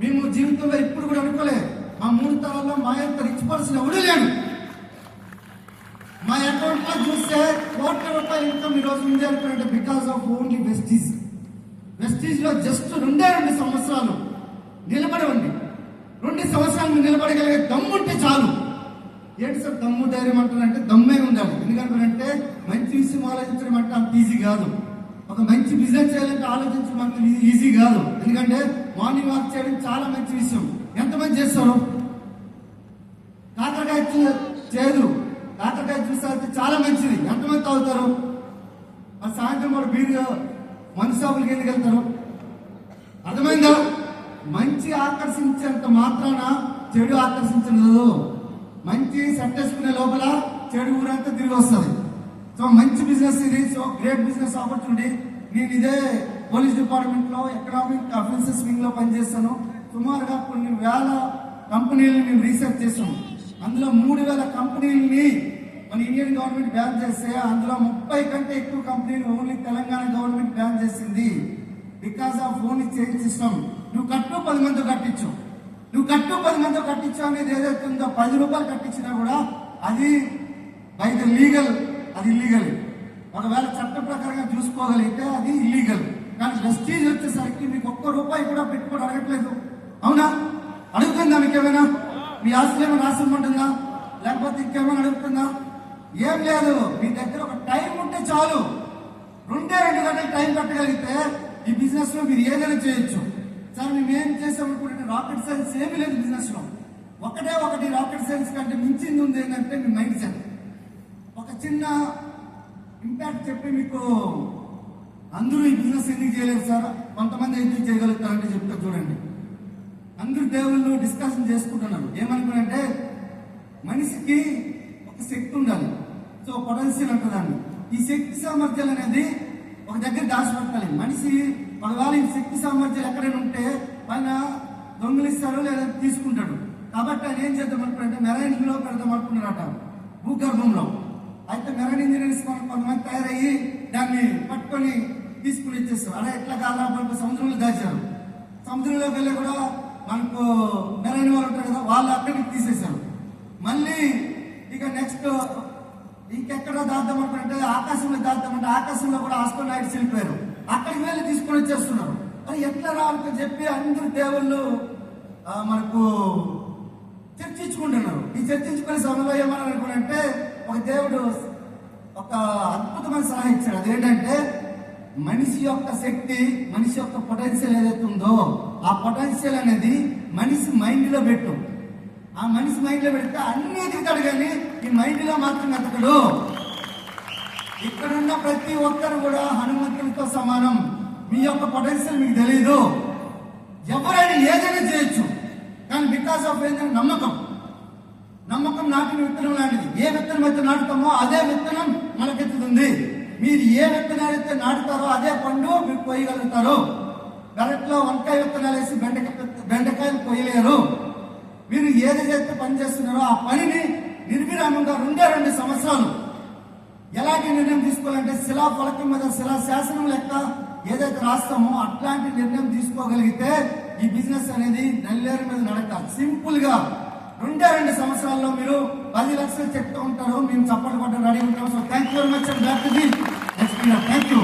మేము జీవితంలో ఇప్పుడు కూడా అనుకోలేదు, మా 3 తరాల్లో మా యొక్క రిచ్ పర్సన్ ఎవడూ లేడు. మా అకౌంట్ లో చూస్తే ₹1,00,00,000 ఇన్కమ్ ఈ రోజు ఉంది అనుకుంటే because of only Vestige. Vestige లో జస్ట్ 2 సంవత్సరాలు నిలబడి ఉంది. 2 సంవత్సరాలు మీరు నిలబడగలిగే దమ్ముంటే చాలు. ఏంటి సార్ దమ్ము ధైర్యం అంటారంటే దమ్మే ఉండాలి. ఎందుకంటే మంచి విషయం ఆలోచించడం అంటే అంత ఈజీ కాదు. ఒక మంచి బిజినెస్ చేయాలంటే ఆలోచించడం అంత ఈజీ కాదు. ఎందుకంటే మార్నింగ్ వాక్ చేయడం చాలా మంచి విషయం. ఎంతమంది చేస్తారు? కాకరకాయ చేదు, కాకరకాయ జ్యూస్ అయితే చాలా మంచిది. ఎంతమంది తాగుతారు? సాయంత్రం వాడు బీరు మందు షాపులకి ఎందుకు వెళ్తారు? అర్థమైందా? మంచి ఆకర్షించేంత మాత్రాన చెడు ఆకర్షించదు. మంచి సెట్ వేసుకునే లోపల చెడు ఊరంతా తిరిగి వస్తుంది. సో మంచి బిజినెస్ ఇది. So great business opportunity. నేను ఇదే పోలీస్ డిపార్ట్మెంట్ లో ఎకనామిక్ అఫెన్సెస్ వింగ్ లో పనిచేస్తాను. సుమారుగా కొన్ని వేల కంపెనీలను మేము రీసెర్చ్ చేసాము. అందులో 3,000 కంపెనీలని మన ఇండియన్ గవర్నమెంట్ బ్యాన్ చేస్తే అందులో 30 కంటే ఎక్కువ కంపెనీలు ఓన్లీ తెలంగాణ గవర్నమెంట్ బ్యాన్ చేసింది. Because of only change system. నువ్వు కట్టు 10 మంది కట్టించు, నువ్వు కట్టు 10 మంది కట్టించు అనేది ఏదైతే ఉందో ₹10 కట్టించినా కూడా అది బై ద లీగల్, అది ఇల్లీగల్. ఒకవేళ చట్ట ప్రకారంగా చూసుకోగలిగితే అది ఇల్లీగల్. కానీ వెస్టీజ్ వచ్చేసరికి మీకు ₹1 కూడా పెట్టుబడి అడగట్లేదు. అవునా? అడుగుతుందా? మీకేమైనా మీ ఆస్తులు ఏమైనా రాసి ఉంటుందా? లేకపోతే ఇంకేమైనా అడుగుతుందా? ఏం లేదు. మీ దగ్గర ఒక టైం ఉంటే చాలు. 2 గంటలు టైం కట్టగలిగితే ఈ బిజినెస్ లో మీరు ఏదైనా చేయొచ్చు. సార్ మేము ఏం చేసామనుకుంటే రాకెట్ సైన్స్ ఏమీ లేదు బిజినెస్ లో. ఒకటి రాకెట్ సైన్స్ కంటే మించింది ఉంది ఏంటంటే మీ మైండ్ సెట్. ఒక చిన్న ఇంపాక్ట్ చెప్పి మీకు అందరూ ఈ బిజినెస్ ఎందుకు చేయలేదు సార్, కొంతమంది ఎందుకు చేయగలుగుతారంటే చెప్తా చూడండి. అందరూ దేవుళ్ళు డిస్కషన్ చేసుకుంటున్నారు. ఏమనుకున్నారంటే మనిషికి ఒక శక్తి ఉండాలి. సో పొటెన్షియల్ అంటుందండి. ఈ శక్తి సామర్థ్యాలు అనేది ఒక దగ్గర దాచిపెట్టాలి. మనిషి ఒకవేళ ఈ శక్తి సామర్థ్యాలు ఎక్కడైనా ఉంటే ఆయన దొంగిలిస్తాడు లేదా తీసుకుంటాడు. కాబట్టి ఆయన ఏం చేద్దాం అనుకుంటే మెరైన్ లో పెడదాం అనుకున్నారట భూగర్భంలో. అయితే మెరైన్ ఇంజనీర్స్ కొంతమంది తయారయ్యి దాన్ని పట్టుకొని తీసుకుని ఇచ్చేస్తారు. అలా ఎట్లా కాదా మనకు సముద్రంలో దాచారు. సముద్రంలోకి వెళ్ళి కూడా మనకు మెరైన్ వాళ్ళు ఉంటారు కదా, వాళ్ళు అక్కడికి తీసేశారు. మళ్ళీ ఇక నెక్స్ట్ ఇంకెక్కడ దాద్దాం అనుకుంటే ఆకాశంలో దాద్దామంటే ఆకాశంలో కూడా ఆస్ట్రోనాయిడ్స్ వెళ్ళిపోయారు. అక్కడికి వెళ్ళి తీసుకొని వచ్చేస్తున్నారు. అది ఎట్లా రావాలని చెప్పి అందరూ దేవుళ్ళు మనకు చర్చించుకుంటున్నారు. ఈ చర్చించుకునే సమయంలో ఏమని అనుకుంటే ఒక దేవుడు ఒక అద్భుతమైన సలహా ఇచ్చాడు. అదేంటంటే మనిషి యొక్క శక్తి, మనిషి యొక్క పొటెన్షియల్ ఏదైతే ఉందో ఆ పొటెన్షియల్ అనేది మనిషి మైండ్ లో పెట్టు. ఆ మనిషి మైండ్ లో పెడితే అన్ని ఎదుగుతాడు, కానీ ఈ మైండ్ లో మాత్రం ఎదగడు. ఇక్కడున్న ప్రతి ఒక్కరు కూడా హనుమంతుడితో సమానం. మీ యొక్క పొటెన్షియల్ మీకు తెలియదు. ఎవరైనా ఏదైనా చేయొచ్చు, కానీ బికాస్ ఆఫ్ ఏంటంటే నమ్మకం నాటిన విత్తనం లాంటిది. ఏ విత్తనం అయితే నాటుతామో అదే విత్తనం మనకెత్తుతుంది. మీరు ఏ విత్తనాలు అయితే నాటుతారో అదే పండు మీరు కొయ్యగలుగుతారు. పెరట్లో వంకాయ విత్తనాలు వేసి బెండకాయలు కొయ్యలేరు. మీరు ఏది చేస్తే పని చేస్తున్నారో ఆ పనిని నిర్విరామంగా 2 సంవత్సరాలు ఎలాంటి నిర్ణయం తీసుకోవాలంటే శిలా ఫలకం మీద శిలా శాసనం లెక్క ఏదైతే రాస్తామో అట్లాంటి నిర్ణయం తీసుకోగలిగితే ఈ బిజినెస్ అనేది నల్లేరు మీద నడక. సింపుల్ గా 2 సంవత్సరాల్లో మీరు 10 లక్షలు చెప్తూ ఉంటారు. మేము చప్పట్లు కొట్టడం రెడీ ఉంటాం. So thank you very much. Thank you.